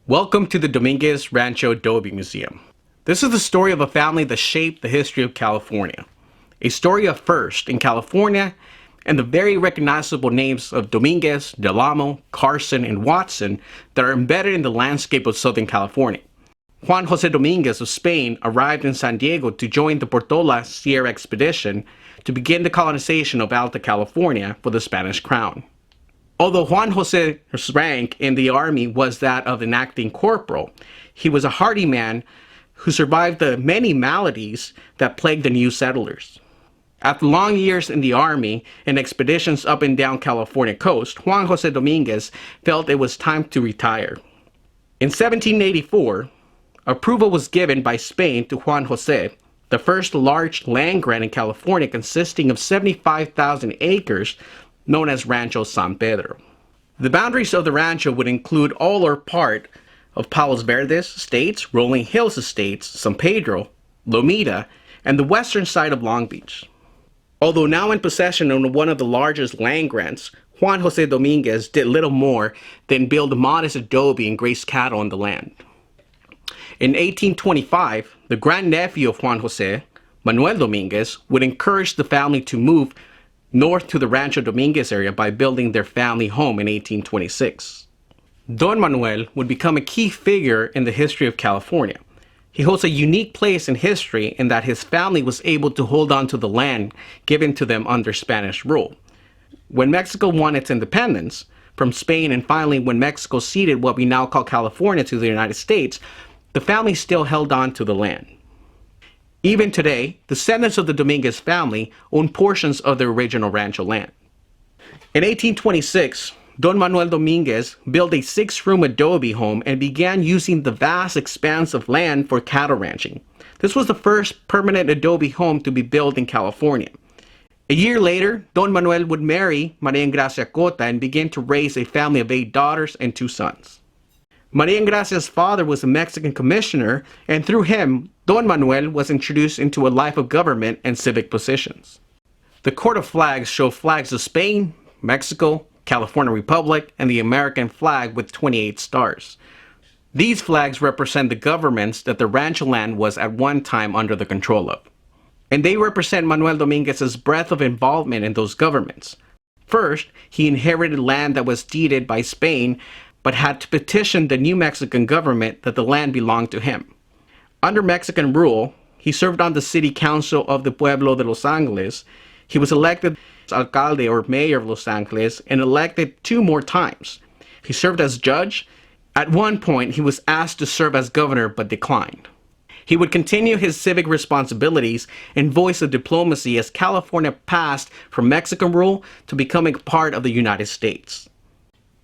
Welcome to the Dominguez Rancho Adobe Museum. This is the story of a family that shaped the history of California. A story of first in California and the very recognizable names of Dominguez, Del Amo, Carson, and Watson that are embedded in the landscape of Southern California. Juan José Dominguez of Spain arrived in San Diego to join the Portola Sierra expedition to begin the colonization of Alta California for the Spanish crown. Although Juan José's rank in the army was that of an acting corporal, he was a hardy man who survived the many maladies that plagued the new settlers. After long years in the army and expeditions up and down California coast, Juan José Dominguez felt it was time to retire. In 1784, approval was given by Spain to Juan José, the first large land grant in California consisting of 75,000 acres known as Rancho San Pedro. The boundaries of the rancho would include all or part of Palos Verdes Estates, Rolling Hills Estates, San Pedro, Lomita, and the western side of Long Beach. Although now in possession of one of the largest land grants, Juan José Dominguez did little more than build a modest adobe and graze cattle on the land. In 1825, the grandnephew of Juan José, Manuel Dominguez, would encourage the family to move north to the Rancho Dominguez area by building their family home in 1826. Don Manuel would become a key figure in the history of California. He holds a unique place in history in that his family was able to hold on to the land given to them under Spanish rule. When Mexico won its independence from Spain, and finally when Mexico ceded what we now call California to the United States, the family still held on to the land. Even today, descendants of the Dominguez family own portions of the original rancho land. In 1826, Don Manuel Dominguez built a 6-room adobe home and began using the vast expanse of land for cattle ranching. This was the first permanent adobe home to be built in California. A year later, Don Manuel would marry Maria Ingracia Cota and begin to raise a family of 8 daughters and 2 sons. Maria Ingracia's father was a Mexican commissioner, and through him, Don Manuel was introduced into a life of government and civic positions. The court of flags show flags of Spain, Mexico, California Republic, and the American flag with 28 stars. These flags represent the governments that the rancho land was at one time under the control of. And they represent Manuel Dominguez's breadth of involvement in those governments. First, he inherited land that was deeded by Spain, but had to petition the new Mexican government that the land belonged to him. Under Mexican rule, he served on the city council of the Pueblo de Los Angeles. He was elected as alcalde or mayor of Los Angeles and elected 2 more times. He served as judge. At one point, he was asked to serve as governor but declined. He would continue his civic responsibilities and voice of diplomacy as California passed from Mexican rule to becoming part of the United States.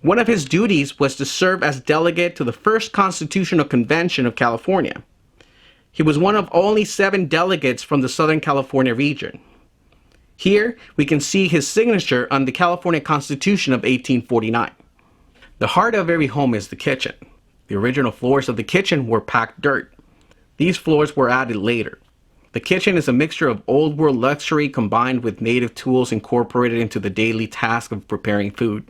One of his duties was to serve as delegate to the first Constitutional Convention of California. He was one of only 7 delegates from the Southern California region. Here, we can see his signature on the California Constitution of 1849. The heart of every home is the kitchen. The original floors of the kitchen were packed dirt. These floors were added later. The kitchen is a mixture of old world luxury combined with native tools incorporated into the daily task of preparing food.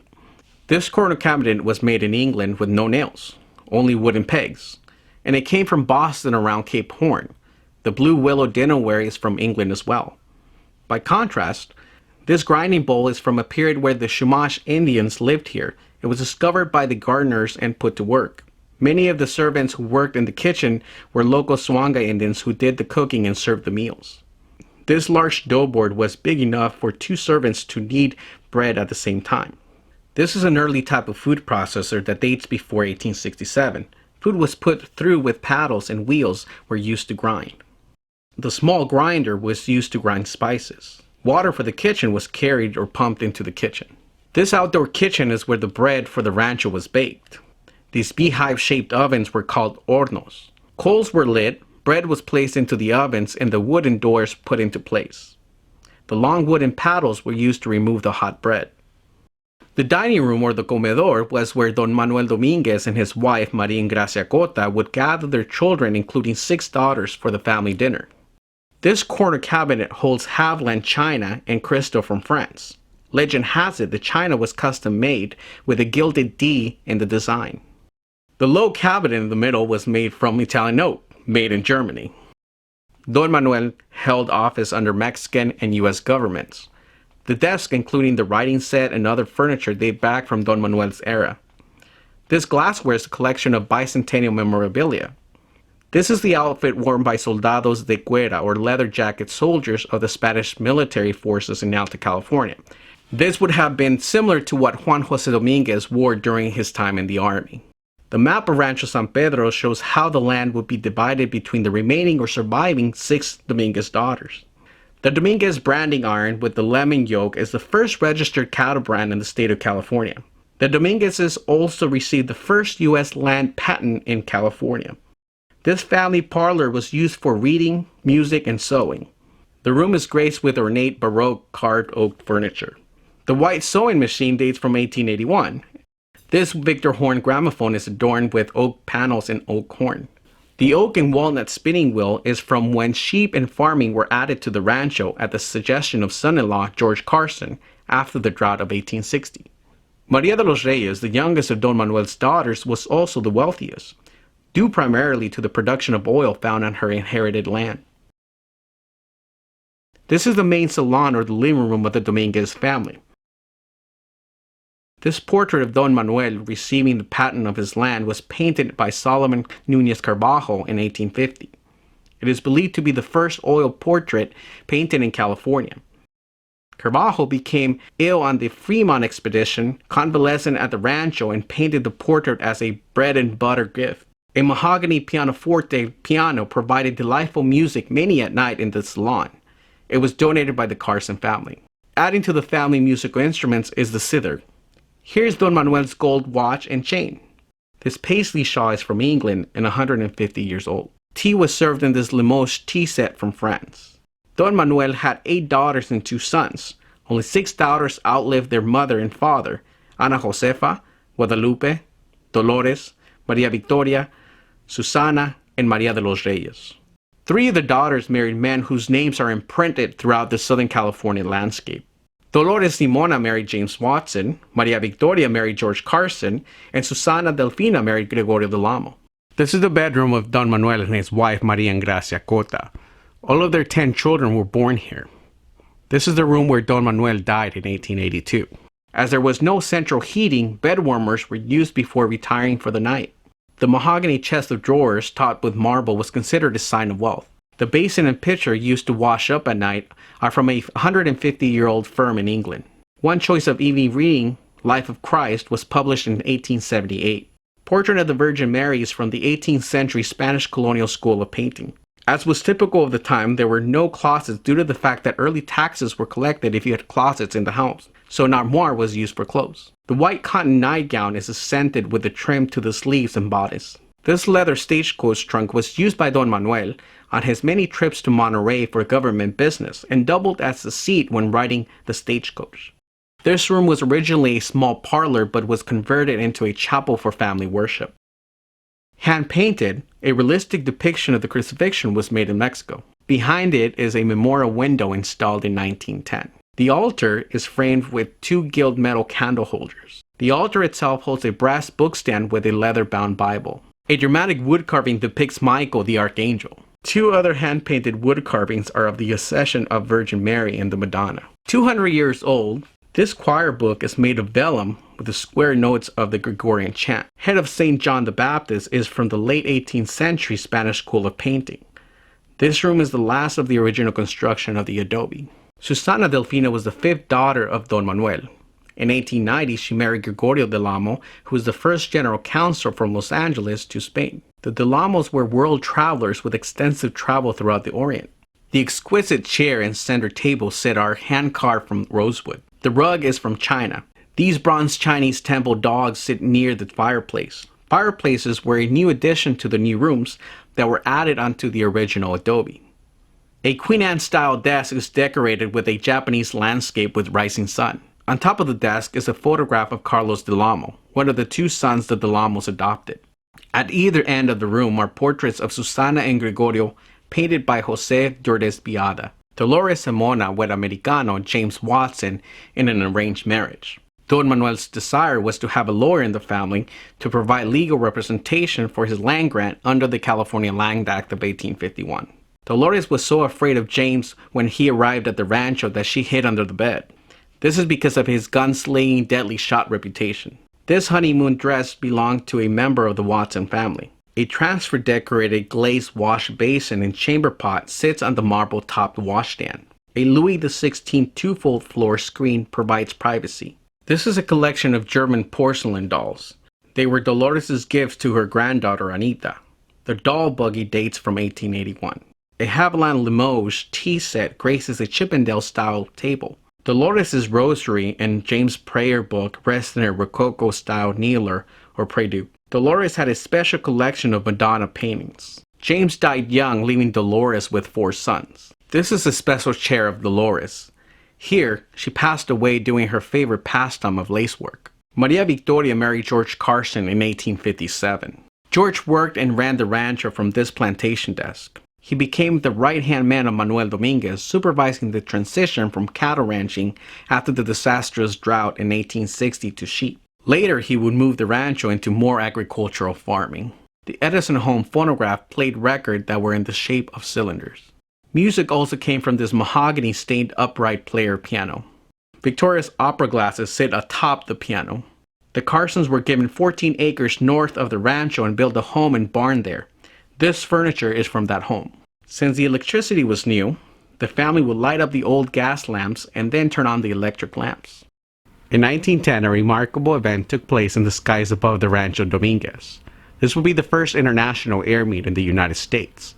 This corner cabinet was made in England with no nails, only wooden pegs, and it came from Boston around Cape Horn. The blue willow dinnerware is from England as well. By contrast, this grinding bowl is from a period where the Chumash Indians lived here. It was discovered by the gardeners and put to work. Many of the servants who worked in the kitchen were local Swanga Indians who did the cooking and served the meals. This large dough board was big enough for 2 servants to knead bread at the same time. This is an early type of food processor that dates before 1867. Food was put through with paddles and wheels were used to grind. The small grinder was used to grind spices. Water for the kitchen was carried or pumped into the kitchen. This outdoor kitchen is where the bread for the rancho was baked. These beehive-shaped ovens were called hornos. Coals were lit, bread was placed into the ovens, and the wooden doors put into place. The long wooden paddles were used to remove the hot bread. The dining room, or the comedor, was where Don Manuel Dominguez and his wife Maria Ingracia Cota would gather their children, including 6 daughters, for the family dinner. This corner cabinet holds Haviland china and crystal from France. Legend has it the china was custom made with a gilded D in the design. The low cabinet in the middle was made from Italian oak, made in Germany. Don Manuel held office under Mexican and U.S. governments. The desk, including the writing set and other furniture, date back from Don Manuel's era. This glassware is a collection of bicentennial memorabilia. This is the outfit worn by soldados de cuera, or leather jacket soldiers of the Spanish military forces in Alta California. This would have been similar to what Juan José Dominguez wore during his time in the army. The map of Rancho San Pedro shows how the land would be divided between the remaining or surviving 6 Dominguez daughters. The Dominguez branding iron with the lemon yoke is the first registered cattle brand in the state of California. The Dominguezes also received the first U.S. land patent in California. This family parlor was used for reading, music, and sewing. The room is graced with ornate Baroque carved oak furniture. The white sewing machine dates from 1881. This Victor horn gramophone is adorned with oak panels and oak horn. The oak and walnut spinning wheel is from when sheep and farming were added to the rancho at the suggestion of son-in-law George Carson after the drought of 1860. Maria de los Reyes, the youngest of Don Manuel's daughters, was also the wealthiest, due primarily to the production of oil found on her inherited land. This is the main salon or the living room of the Dominguez family. This portrait of Don Manuel receiving the patent of his land was painted by Solomon Núñez Carvajal in 1850. It is believed to be the first oil portrait painted in California. Carvajal became ill on the Fremont expedition, convalescent at the Rancho, and painted the portrait as a bread and butter gift. A mahogany pianoforte piano provided delightful music many at night in the salon. It was donated by the Carson family. Adding to the family musical instruments is the zither. Here's Don Manuel's gold watch and chain. This paisley shawl is from England and 150 years old. Tea was served in this Limoges tea set from France. Don Manuel had 8 daughters and 2 sons. Only 6 daughters outlived their mother and father: Ana Josefa, Guadalupe, Dolores, Maria Victoria, Susana, and Maria de los Reyes. 3 of the daughters married men whose names are imprinted throughout the Southern California landscape. Dolores Simona married James Watson, Maria Victoria married George Carson, and Susana Delfina married Gregorio del Amo. This is the bedroom of Don Manuel and his wife Maria Ingracia Cota. All of their 10 children were born here. This is the room where Don Manuel died in 1882. As there was no central heating, bed warmers were used before retiring for the night. The mahogany chest of drawers topped with marble was considered a sign of wealth. The basin and pitcher used to wash up at night are from a 150-year-old firm in England. One choice of evening reading, Life of Christ, was published in 1878. Portrait of the Virgin Mary is from the 18th century Spanish colonial school of painting. As was typical of the time, there were no closets due to the fact that early taxes were collected if you had closets in the house, so an armoire was used for clothes. The white cotton nightgown is accented with the trim to the sleeves and bodice. This leather stagecoach trunk was used by Don Manuel on his many trips to Monterey for government business and doubled as a seat when riding the stagecoach. This room was originally a small parlor but was converted into a chapel for family worship. Hand-painted, a realistic depiction of the crucifixion was made in Mexico. Behind it is a memorial window installed in 1910. The altar is framed with 2 gilt metal candle holders. The altar itself holds a brass bookstand with a leather-bound Bible. A dramatic wood carving depicts Michael the Archangel. 2 other hand-painted wood carvings are of the Accession of Virgin Mary and the Madonna. 200 years old, this choir book is made of vellum with the square notes of the Gregorian chant. Head of St. John the Baptist is from the late 18th century Spanish school of painting. This room is the last of the original construction of the Adobe. Susana Delfina was the 5th daughter of Don Manuel. In 1890, she married Gregorio del Amo, who was the first general counsel from Los Angeles to Spain. The del Amos were world travelers with extensive travel throughout the Orient. The exquisite chair and center table set are hand-carved from rosewood. The rug is from China. These bronze Chinese temple dogs sit near the fireplace. Fireplaces were a new addition to the new rooms that were added onto the original Adobe. A Queen Anne-style desk is decorated with a Japanese landscape with rising sun. On top of the desk is a photograph of Carlos del Amo, one of the 2 sons the del Amos adopted. At either end of the room are portraits of Susana and Gregorio painted by José Jordes Biada. Dolores Simona wed Americano James Watson in an arranged marriage. Don Manuel's desire was to have a lawyer in the family to provide legal representation for his land grant under the California Land Act of 1851. Dolores was so afraid of James when he arrived at the rancho that she hid under the bed. This is because of his gunslinging deadly shot reputation. This honeymoon dress belonged to a member of the Watson family. A transfer-decorated glazed wash basin and chamber pot sits on the marble-topped washstand. A Louis XVI two-fold floor screen provides privacy. This is a collection of German porcelain dolls. They were Dolores' gifts to her granddaughter Anita. The doll buggy dates from 1881. A Haviland Limoges tea set graces a Chippendale-style table. Dolores' rosary and James' prayer book rest in a Rococo-style kneeler or prie-dieu. Dolores had a special collection of Madonna paintings. James died young, leaving Dolores with 4 sons. This is a special chair of Dolores. Here, she passed away doing her favorite pastime of lacework. Maria Victoria married George Carson in 1857. George worked and ran the rancho from this plantation desk. He became the right-hand man of Manuel Dominguez, supervising the transition from cattle ranching after the disastrous drought in 1860 to sheep. Later, he would move the rancho into more agricultural farming. The Edison home phonograph played records that were in the shape of cylinders. Music also came from this mahogany-stained upright player piano. Victoria's opera glasses sit atop the piano. The Carsons were given 14 acres north of the rancho and built a home and barn there. This furniture is from that home. Since the electricity was new, the family would light up the old gas lamps and then turn on the electric lamps. In 1910, a remarkable event took place in the skies above the Rancho Dominguez. This would be the first international air meet in the United States.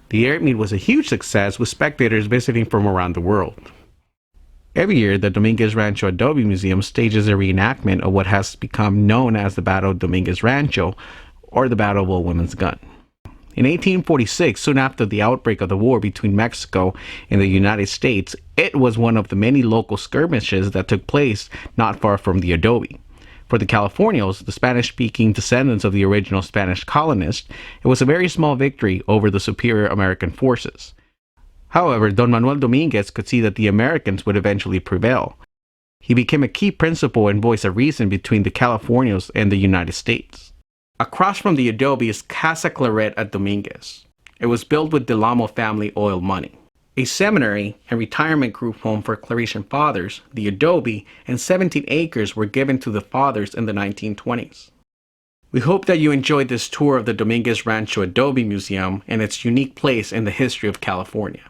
The air meet was a huge success with spectators visiting from around the world. Every year, the Dominguez Rancho Adobe Museum stages a reenactment of what has become known as the Battle of Dominguez Rancho, or the Battle of Old Women's Gun. In 1846, soon after the outbreak of the war between Mexico and the United States, it was one of the many local skirmishes that took place not far from the Adobe. For the Californios, the Spanish-speaking descendants of the original Spanish colonists, it was a very small victory over the superior American forces. However, Don Manuel Dominguez could see that the Americans would eventually prevail. He became a key principal and voice of reason between the Californios and the United States. Across from the Adobe is Casa Claret at Dominguez. It was built with Del Amo family oil money. A seminary and retirement group home for Claretian fathers, the Adobe, and 17 acres were given to the fathers in the 1920s. We hope that you enjoyed this tour of the Dominguez Rancho Adobe Museum and its unique place in the history of California.